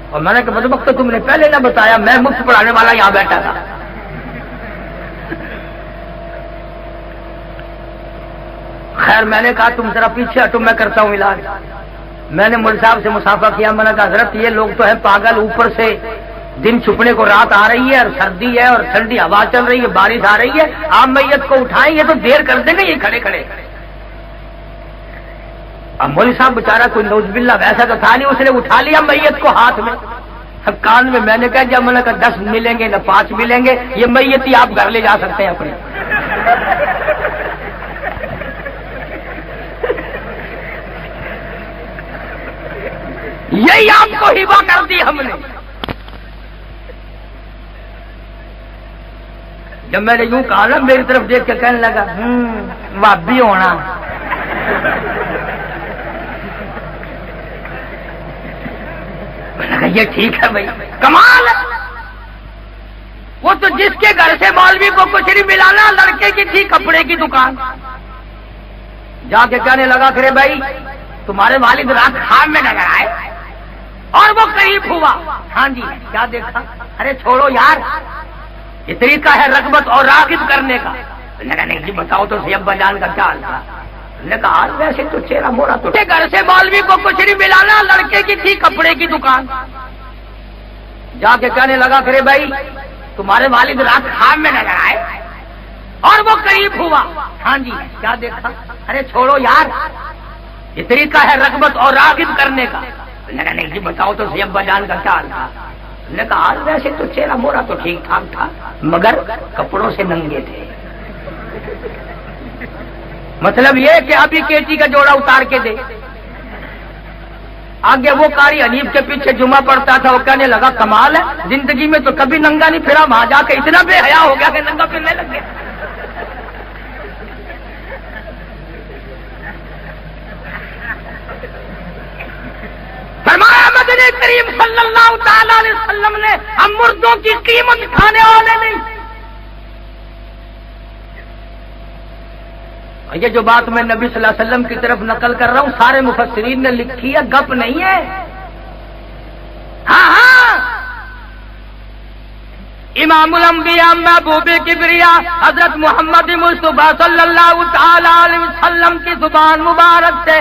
اور میں نے کہا مطلب تو تم نے پہلے نہ بتایا، میں مفت پڑھانے والا یہاں بیٹھا تھا۔ خیر میں نے کہا تم ذرا پیچھے ہٹو، میں کرتا ہوں علاج۔ میں نے مول صاحب سے مسافہ کیا، میں نے کہا حضرت یہ لوگ تو ہے پاگل، اوپر سے دن چھپنے کو رات آ رہی ہے اور سردی ہے اور ٹھنڈی ہوا چل رہی ہے، بارش آ رہی ہے، آپ میت کو اٹھائیں، یہ تو دیر کر دیں گے یہ کھڑے کھڑے۔ اب مول صاحب بیچارہ کوئی نوز باللہ ویسا تو تھا نہیں، اس نے اٹھا لیا میت کو ہاتھ میں، کان میں میں نے کہا جب میں نے کہا 10 ملیں گے نہ 5 ملیں گے، یہ میت ہی آپ گھر لے جا سکتے ہیں اپنے۔ یہی آپ کو ہبہ کر دی ہم نے۔ جب میں نے یوں کہا نا، میری طرف دیکھ کے کہنے لگا وہابی ہونا۔ میں نے کہا یہ ٹھیک ہے بھائی، کمال ہے۔ وہ تو جس کے گھر سے مولوی کو کچھ نہیں ملانا، لڑکے کی تھی کپڑے کی دکان، جا کے کہنے لگا کرے بھائی تمہارے والد رات خواب میں نظر آئے اور وہ قریب ہوا۔ ہاں جی، کیا دیکھا؟ ارے چھوڑو یار، یہ طریقہ ہے رغبت اور راغب کرنے کا۔ میں نے کہا نہیں جی بتاؤ تو صحیح ابا جان کا کیا حال تھا؟ میں نے کہا ویسے تو چہرہ مورا تو گھر سے مولوی کو کچھ نہیں ملانا، لڑکے کی تھی کپڑے کی دکان، جا کے کہنے لگا کرے بھائی تمہارے والد رات خواب میں نظر آئے اور وہ قریب ہوا۔ ہاں جی، کیا دیکھا؟ ارے چھوڑو یار، یہ طریقہ ہے رغبت اور راغب کرنے کا۔ میں نے کہا نہیں جی بتاؤ تو صحیح ابا جان کا کیا حال تھا؟ میں نے کہا ویسے تو چہرہ مورا تو ٹھیک ٹھاک تھا مگر کپڑوں سے ننگے تھے۔ مطلب یہ کہ ابھی کیچی کا جوڑا اتار کے دے۔ آگے وہ قاری حنیف کے پیچھے جمعہ پڑتا تھا، وہ کہنے لگا کمال ہے، زندگی میں تو کبھی ننگا نہیں پھرا، وہاں جا کے اتنا بے حیا ہو گیا کہ ننگا پھرنے لگ گیا۔ فرمایا مدنی کریم صلی اللہ تعالی علیہ وسلم نے ہم مردوں کی قیمت کھانے والے نہیں۔ یہ جو بات میں نبی صلی اللہ علیہ وسلم کی طرف نقل کر رہا ہوں سارے مفسرین نے لکھی ہے، گپ نہیں ہے۔ ہاں امام الانبیاء محبوب کبریا حضرت محمد مصطفیٰ صلی اللہ تعالی علیہ وسلم کی زبان مبارک سے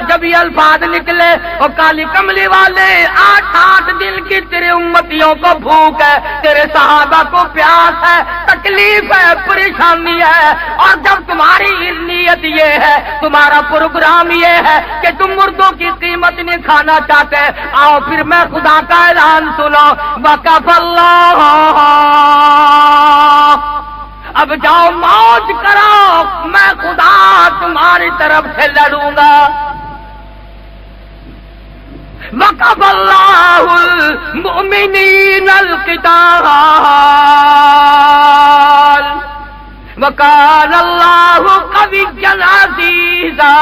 جب یہ الفاظ نکلے، اور کالی کملی والے 8 دن کی تیرے امتیوں کو بھوک ہے، تیرے صحابہ کو پیاس ہے، تکلیف ہے، پریشانی ہے، اور جب تمہاری نیت یہ ہے، تمہارا پروگرام یہ ہے کہ تم مردوں کی قیمت نہیں کھانا چاہتے، آؤ پھر میں خدا کا اعلان سنو، وقف اللہ، اب جاؤ موج کرو، میں خدا تمہاری طرف سے لڑوں گا۔ وقف اللہ المؤمنین القتال وکان اللہ قویا عزیزا،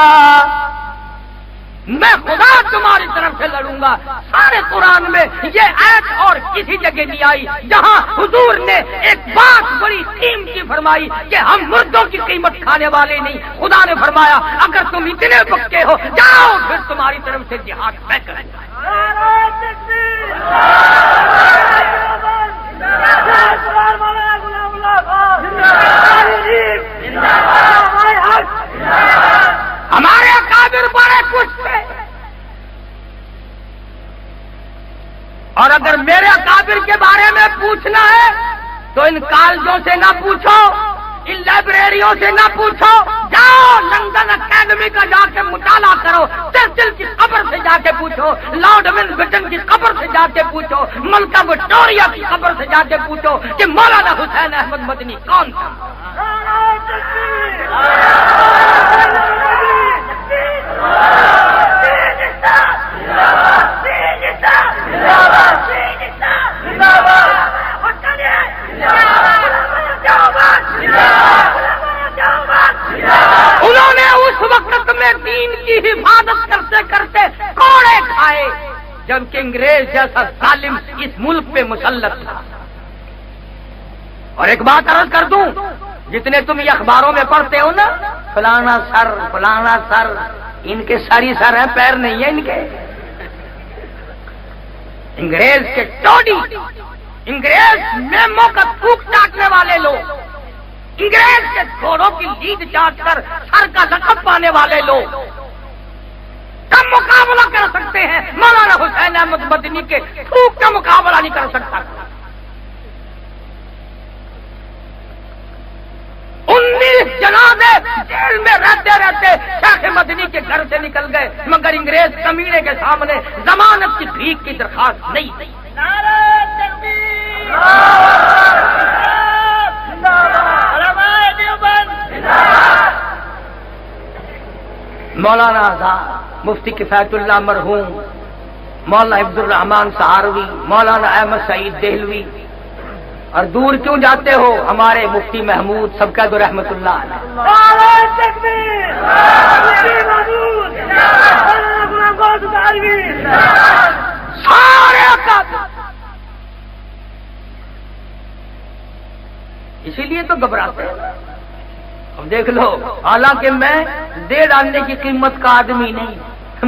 میں خدا تمہاری طرف سے لڑوں گا۔ سارے قرآن میں یہ آیت اور کسی جگہ نہیں آئی جہاں حضور نے ایک بات بڑی قیمتی فرمائی کہ ہم مردوں کی قیمت کھانے والے نہیں۔ خدا نے فرمایا اگر تم اتنے پکے ہو جاؤ، پھر تمہاری طرف سے جہاد میں کروں گا۔ ہمارے اکابر بڑے کچھ تھے، اور اگر میرے اکابر کے بارے میں پوچھنا ہے تو ان کالجوں سے نہ پوچھو، ان لائبریریوں سے نہ پوچھو، جاؤ لندن اکیڈمی کا جا کے مطالعہ کرو، چرچل کی قبر سے جا کے پوچھو، لارڈ ماؤنٹ بیٹن کی قبر سے جا کے پوچھو، ملکہ وکٹوریہ کی قبر سے جا کے پوچھو کہ مولانا حسین احمد مدنی کون تھا۔ انہوں نے اس وقت میں دین کی حفاظت کرتے کرتے کوڑے کھائے جبکہ انگریز جیسا ظالم اس ملک پہ مسلط تھا۔ اور ایک بات عرض کر دوں، جتنے تم یہ اخباروں میں پڑھتے ہو نا، فلانا سر، ان کے ساری سر ہیں، پیر نہیں ہیں ان کے۔ انگریز کے ٹوڈی، انگریز میموں کا تھوک چاٹنے والے لوگ، انگریز کے گھوڑوں کی لیڈ چاٹ کر سر کا لقب پانے والے لوگ کم مقابلہ کر سکتے ہیں؟ مولانا حسین احمد مدنی کے تھوک کا مقابلہ نہیں کر سکتا۔ 19 جنازے جیل میں رہتے رہتے شیخ مدنی کے گھر سے نکل گئے، مگر انگریز کمینے کے سامنے ضمانت کی بھیک کی درخواست نہیں دی۔ مولانا آزاد، مفتی کفایت اللہ مرحوم، مولانا عبد الرحمان سہاروی، مولانا احمد سعید دہلوی، اور دور کیوں جاتے ہو ہمارے مفتی محمود سب کا رحمت اللہ سارے اسی لیے تو گھبراتے ہیں۔ اب دیکھ لو، حالانکہ میں دے ڈالنے کی قیمت کا آدمی نہیں،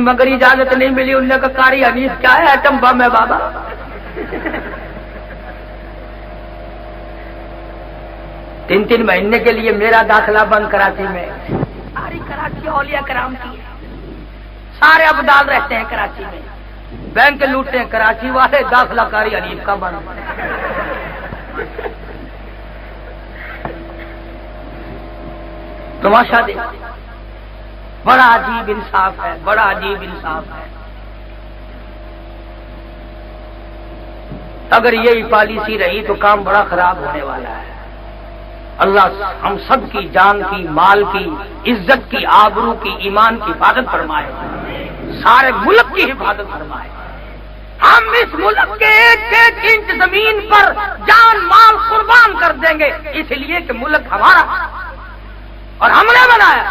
مگر اجازت نہیں ملی، انہوں نے کہا قاری حنیف کیا ہے، ایٹم بم ہے بابا۔ تین مہینے کے لیے میرا داخلہ بند کراچی میں، ساری کراچی اولیاء کرام کی، سارے ابدال رہتے ہیں کراچی میں، بینک لوٹتے ہیں کراچی والے، داخلہ قاری حنیف کا بند۔ تماشا دے، بڑا عجیب انصاف ہے، بڑا عجیب انصاف ہے۔ اگر یہی پالیسی رہی تو کام بڑا خراب ہونے والا ہے۔ اللہ ہم سب کی جان کی، مال کی، عزت کی، آبرو کی، ایمان کی حفاظت فرمائے، سارے ملک کی حفاظت فرمائے۔ ہم اس ملک کے ایک ایک انچ زمین پر جان مال قربان کر دیں گے، اس لیے کہ ملک ہمارا اور ہم نے بنایا۔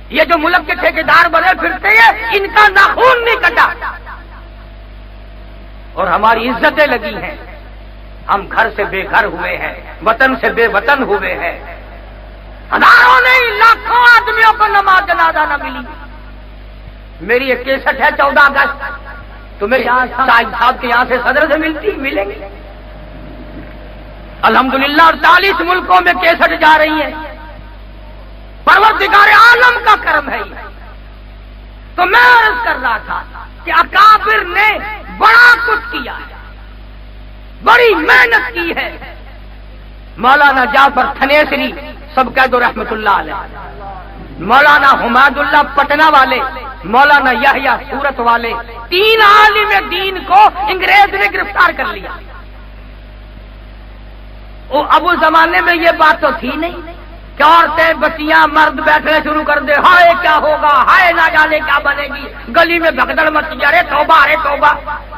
یہ جو ملک کے ٹھیکیدار بنے پھرتے ہیں، ان کا ناخون نہیں کٹا اور ہماری عزتیں لگی ہیں۔ ہم گھر سے بے گھر ہوئے ہیں، وطن سے بے وطن ہوئے ہیں، ہزاروں نہیں لاکھوں آدمیوں کو نماز جنازہ نہ ملی۔ میری ایک کیسٹ ہے 14 اگست، تمہیں یہاں صاحب کے یہاں سے صدر سے ملیں گے الحمدللہ، اور 40 ملکوں میں کیسٹ جا رہی ہیں۔ پروردگار عالم کا کرم ہے یہ۔ تو میں عرض کر رہا تھا کہ اکابر نے بڑا کچھ کیا ہے، بڑی محنت کی ہے۔ مولانا جعفر تھنیسری سب کہہ دو رحمت اللہ علیہ، مولانا حماد اللہ پٹنہ والے، مولانا یحییٰ سورت والے، 3 عالم دین کو انگریز نے گرفتار کر لیا۔ اب اس زمانے میں یہ بات تو تھی نہیں کہ عورتیں بچیاں مرد بیٹھنے شروع کر دے، ہائے کیا ہوگا، ہائے نہ جانے کیا بنے گی، گلی میں بھگدڑ مچ گیا، ارے توبہ ارے توبہ۔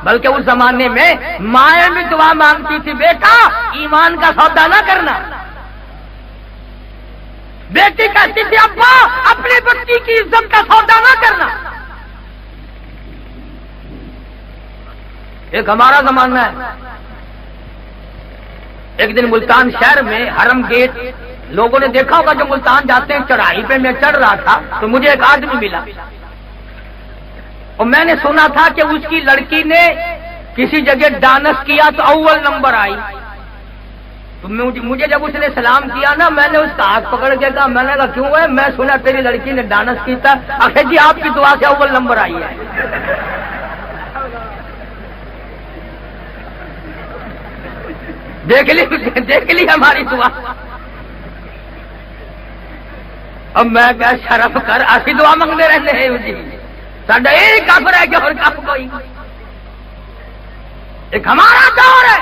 بلکہ اس زمانے میں مائیں بھی دعا مانگتی تھی، بیٹا ایمان کا سودا نہ کرنا۔ بیٹی کہتی تھی، ابا اپنی بچی کی عزت کا سودا نہ کرنا۔ ایک ہمارا زمانہ ہے۔ ایک دن ملتان شہر میں حرم گیٹ، لوگوں نے دیکھا ہوگا جو ملتان جاتے ہیں، چڑھائی پہ میں چڑھ رہا تھا تو مجھے ایک آدمی ملا اور میں نے سنا تھا کہ اس کی لڑکی نے کسی جگہ ڈانس کیا تو اول نمبر آئی۔ تو مجھے جب اس نے سلام کیا نا، میں نے اس کا ہاتھ پکڑ کے کہا، میں نے کہا کیوں ہے؟ میں سنا تیری لڑکی نے ڈانس کی تھا۔ اکھے جی آپ کی دعا سے اول نمبر آئی ہے۔ دیکھ لی ہماری دعا۔ اب میں کیا شرف کر ایسی دعا مانگتے رہتے ہیں جی، ساڈا یہی کافر ہے کہ اور کف کوئی۔ ایک ہمارا دور ہے،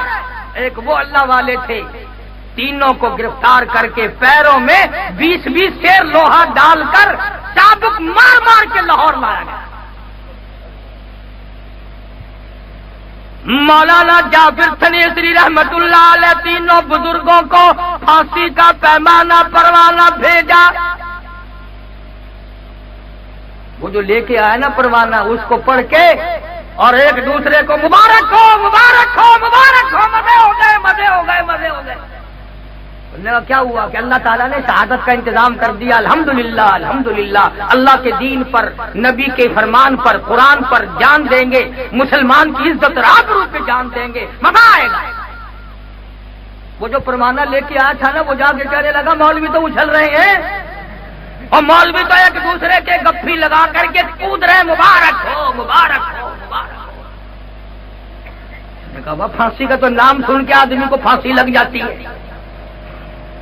ایک وہ اللہ والے تھے، تینوں کو گرفتار کر کے پیروں میں 20 سیر لوہا ڈال کر چابک مار مار کے لاہور لایا گیا۔ مولانا جعفر تھنیسری رحمت اللہ علیہ تینوں بزرگوں کو پھانسی کا پیمانہ پروانہ بھیجا۔ وہ جو لے کے آیا نا پروانہ، اس کو پڑھ کے اور ایک دوسرے کو مبارک ہو مبارک ہو مبارک ہو، مزے ہو گئے مزے ہو گئے مزے ہو گئے۔ انہوں نے کہا کیا ہوا کہ اللہ تعالیٰ نے شہادت کا انتظام کر دیا، الحمدللہ الحمدللہ، اللہ کے دین پر، نبی کے فرمان پر، قرآن پر جان دیں گے، مسلمان کی عزت اور آبرو پہ جان دیں گے، مزہ آئے گا۔ وہ جو پروانہ لے کے آیا تھا نا، وہ جا کے کہنے لگا مولوی تو اچھل رہے ہیں، اور مولوی تو ایک دوسرے کے گپھی لگا کر کے کود رہے، مبارک ہو مبارک ہو مبارک ہو۔ نے کہا پھانسی کا تو نام سن کے آدمی کو پھانسی لگ جاتی ہے،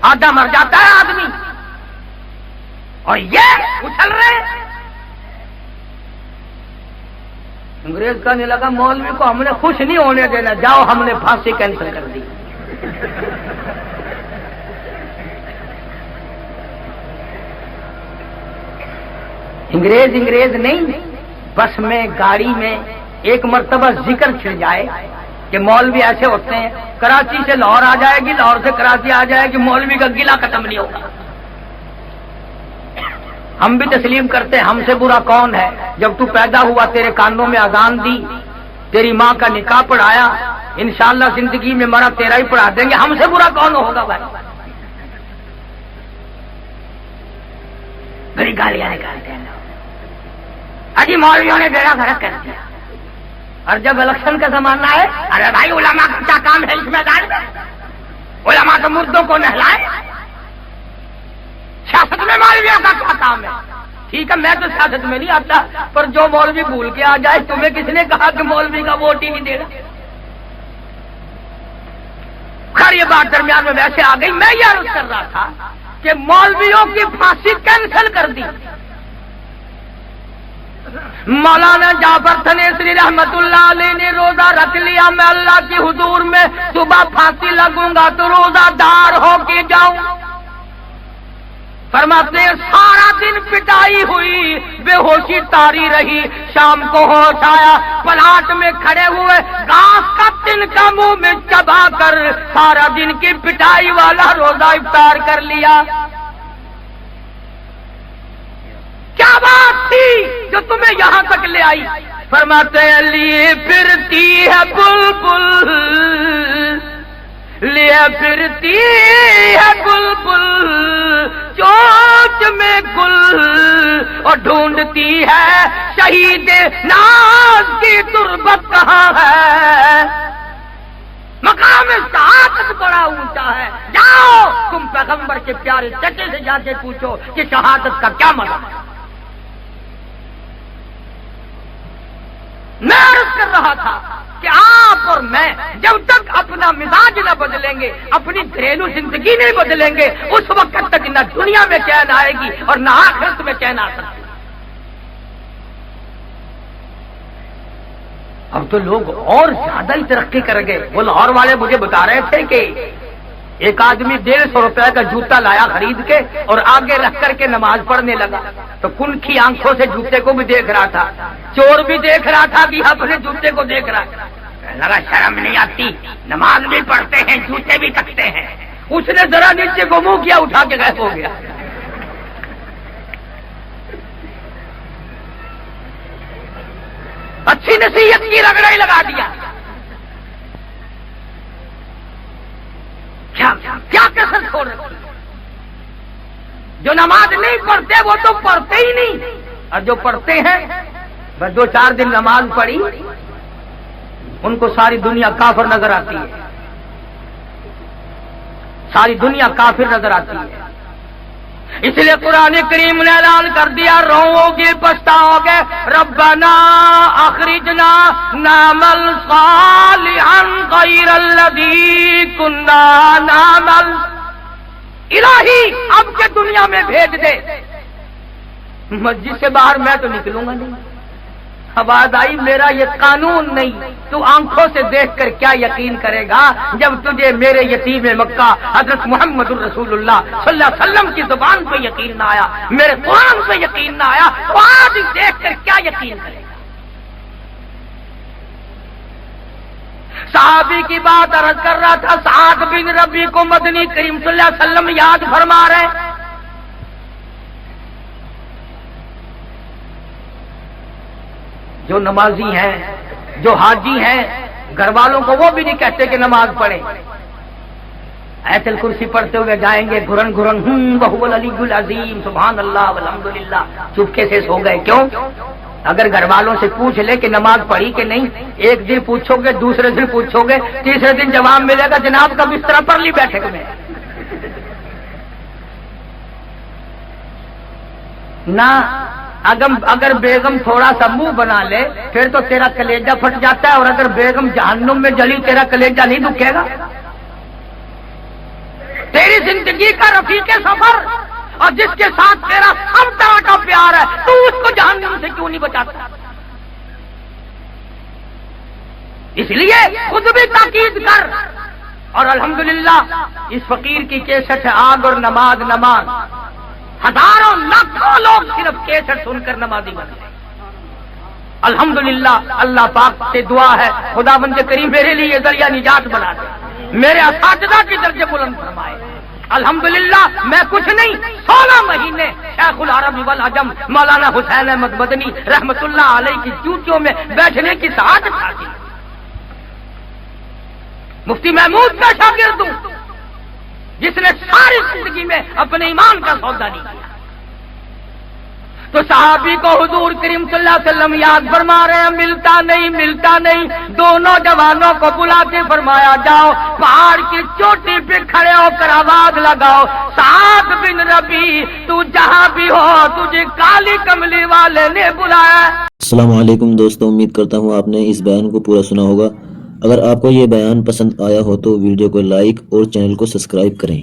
آدھا مر جاتا ہے آدمی، اور یہ اچھل رہے۔ انگریز کہنے لگا مولوی کو ہم نے خوش نہیں ہونے دینا، جاؤ ہم نے پھانسی کینسل کر دی۔ انگریز نہیں، بس میں گاڑی میں ایک مرتبہ ذکر چھڑ جائے کہ مولوی ایسے ہوتے ہیں، کراچی سے لاہور آ جائے گی، لاہور سے کراچی آ جائے گی، مولوی کا گلہ ختم نہیں ہوگا۔ ہم بھی تسلیم کرتے ہیں، ہم سے برا کون ہے؟ جب تو پیدا ہوا تیرے کانوں میں اذان دی، تیری ماں کا نکاح پڑھایا، انشاءاللہ زندگی میں مرا تیرا ہی پڑھا دیں گے، ہم سے برا کون ہوگا بھائی؟ بڑی گالیاں نکالتے ہیں اجی مولویوں نے بیڑا غرق کر دیا۔ اور جب الیکشن کا زمانہ ہے، ارے بھائی علماء کا کیا کام ہے اس میدان میں؟ علماء تو مردوں کو نہلائے، سیاست میں مولویوں کا کیا کام ہے؟ ٹھیک ہے میں تو سیاست میں نہیں آتا، پر جو مولوی بھول کے آ جائے، تمہیں کس نے کہا کہ مولوی کا ووٹ ہی نہیں دینا؟ خیر یہ بات درمیان میں ویسے آ گئی، میں یہ عرض کر رہا تھا کہ مولویوں کی پھانسی کینسل کر دی۔ مولانا جعفر تھنیسری رحمت اللہ علیہ نے روزہ رکھ لیا، میں اللہ کے حضور میں صبح پھانسی لگوں گا تو روزہ دار ہو کے جاؤں۔ فرماتے ہیں سارا دن پٹائی ہوئی، بے ہوشی تاری رہی، شام کو ہوش آیا، پلاٹ میں کھڑے ہوئے گھاس کا تنکا منہ میں چبا کر سارا دن کی پٹائی والا روزہ افطار کر لیا۔ کیا بات تھی جو تمہیں یہاں تک لے آئی؟ فرماتے ہیں لیے پھرتی ہے بلبل، لیے پھرتی ہے بلبل چوچ میں گل، اور ڈھونڈتی ہے شہید ناز کی تربت کہاں ہے۔ مقام شہادت بڑا اونچا ہے، جاؤ تم پیغمبر کے پیارے چچے سے جا کے پوچھو کہ شہادت کا کیا مطلب ہے۔ میں عرض کر رہا تھا کہ آپ اور میں جب تک اپنا مزاج نہ بدلیں گے، اپنی گھریلو زندگی نہیں بدلیں گے، اس وقت تک نہ دنیا میں چین آئے گی اور نہ آخرت میں چین آ سکتی۔ اب تو لوگ اور زیادہ ہی ترقی کر گئے۔ وہ لاہور والے مجھے بتا رہے تھے کہ ایک آدمی 150 روپے کا جوتا لایا خرید کے اور آگے رکھ کر کے نماز پڑھنے لگا، تو کنکھی آنکھوں سے جوتے کو بھی دیکھ رہا تھا، چور بھی دیکھ رہا تھا کہ اپنے جوتے کو دیکھ رہا تھا۔ لگا شرم نہیں آتی، نماز بھی پڑھتے ہیں جوتے بھی تکتے ہیں۔ اس نے ذرا نیچے کو منہ کیا، اٹھا کے غائب ہو گیا۔ اچھی نصیحت کی رگڑا ہی لگا دیا۔ کیا کسر چھوڑ رہے؟ جو نماز نہیں پڑھتے وہ تو پڑھتے ہی نہیں، اور جو پڑھتے ہیں بس 2-4 دن نماز پڑھی ان کو ساری دنیا کافر نظر آتی ہے، ساری دنیا کافر نظر آتی ہے۔ اس لیے قرآن کریم نے اعلان کر دیا رو گے پچھتاؤ گے، ربنا اخرجنا نعمل صالحا غیر الذی کنا نعمل، الہی اب کے دنیا میں بھیج دے۔ مسجد سے باہر میں تو نکلوں گا نہیں۔ آواز آئی میرا یہ قانون نہیں، تو آنکھوں سے دیکھ کر کیا یقین کرے گا جب تجھے میرے یتیم مکہ حضرت محمد الرسول اللہ صلی اللہ علیہ وسلم کی زبان پہ یقین نہ آیا، میرے قرآن پہ یقین نہ آیا، تو آج دیکھ کر کیا یقین کرے گا؟ صحابی کی بات عرض کر رہا تھا، سعد بن ربیع کو مدنی کریم صلی اللہ علیہ وسلم یاد فرما رہے۔ جو نمازی ہیں، جو حاجی ہیں، گھر والوں کو وہ بھی نہیں کہتے کہ نماز پڑھیں، آیت الکرسی پڑھتے ہوئے جائیں گے گھرن گھرن وہو العلی العظیم سبحان اللہ والحمدللہ، چپکے سے سو گئے۔ کیوں؟ اگر گھر والوں سے پوچھ لے کہ نماز پڑھی کہ نہیں، ایک دن پوچھو گے، دوسرے دن پوچھو گے، تیسرے دن جواب ملے گا جناب کا بستر پر لی بیٹھک میں نہ۔ اگر بیگم تھوڑا سا منہ بنا لے پھر تو تیرا کلیجہ پھٹ جاتا ہے، اور اگر بیگم جہنم میں جلی تیرا کلیجہ نہیں دکھے گا۔ تیری زندگی کا رفیق سفر اور جس کے ساتھ تیرا سب طرح کا پیار ہے، تو اس کو جہنم سے کیوں نہیں بچاتا؟ اس لیے خود بھی تاکید کر. اور الحمدللہ اس فقیر کی کیسٹ ہے آگ اور نماز نماز. ہزاروں لاکھوں لوگ صرف کیسٹ سن کر نمازی بن گئے. الحمدللہ اللہ پاک سے دعا ہے خداوند کریم میرے لیے یہ ذریعہ نجات بنا دے, میرے اساتذہ کی درجے بلند فرمائے. الحمدللہ میں کچھ نہیں 16 مہینے شیخ العرب والعجم مولانا حسین احمد مدنی رحمت اللہ علیہ کی چوٹیوں میں بیٹھنے کی سعادت حاصل. مفتی محمود کا شاگرد ہوں جس نے ساری زندگی میں اپنے ایمان کا سودا نہیں کیا. تو صحابی کو حضور کریم صلی اللہ علیہ وسلم یاد فرما رہے ہیں, ملتا نہیں. دونوں جوانوں کو بلا کے فرمایا جاؤ پہاڑ کی چوٹی پہ کھڑے ہو کر آواز لگاؤ, سعد بن ربی تو جہاں بھی ہو تجھے کالی کملی والے نے بلایا. السلام علیکم دوستوں, امید کرتا ہوں آپ نے اس بیان کو پورا سنا ہوگا. اگر آپ کو یہ بیان پسند آیا ہو تو ویڈیو کو لائک اور چینل کو سبسکرائب کریں.